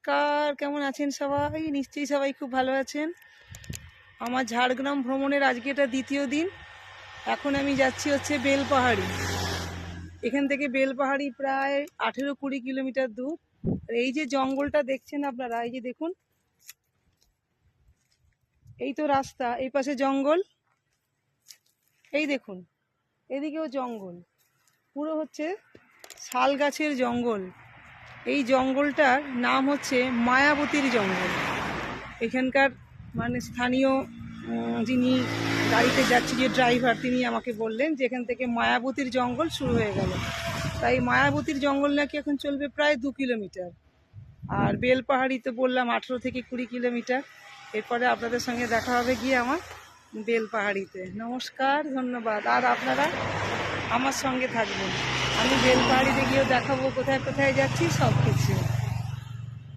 নমস্কার, কেমন আছেন সবাই? নিশ্চয়ই সবাই খুব ভালো আছেন। আমার ঝাড়গ্রাম ভ্রমণের আজকে এটা দ্বিতীয় দিন। এখন আমি যাচ্ছি হচ্ছে বেলপাহাড়ি। এখান থেকে বেলপাহাড়ি প্রায় 18-20 কিলোমিটার দূর। আর এই যে জঙ্গলটা দেখছেন আপনারা, এই যে দেখুন, এই তো রাস্তা, এই পাশে জঙ্গল, এই দেখুন এদিকেও জঙ্গল, পুরো হচ্ছে শাল গাছের জঙ্গল। এই জঙ্গলটার নাম হচ্ছে মায়াবতীর জঙ্গল। এখানকার স্থানীয় যিনি গাড়িতে যাচ্ছি, যে ড্রাইভার, তিনি আমাকে বললেন যে এখান থেকে মায়াবতীর জঙ্গল শুরু হয়ে গেল। তাই মায়াবতীর জঙ্গল নাকি এখন চলবে প্রায় 2 কিলোমিটার। আর বেলপাহাড়ি তো বললাম 18 থেকে 20 কিলোমিটার। এরপরে আপনাদের সঙ্গে দেখা হবে গিয়ে আমার বেলপাহাড়িতে। নমস্কার, ধন্যবাদ। আর আপনারা আমার সঙ্গে থাকবেন, আমি বেলপাহাড়িতে গিয়েও দেখাবো কোথায় কোথায় যাচ্ছি সব কিছু।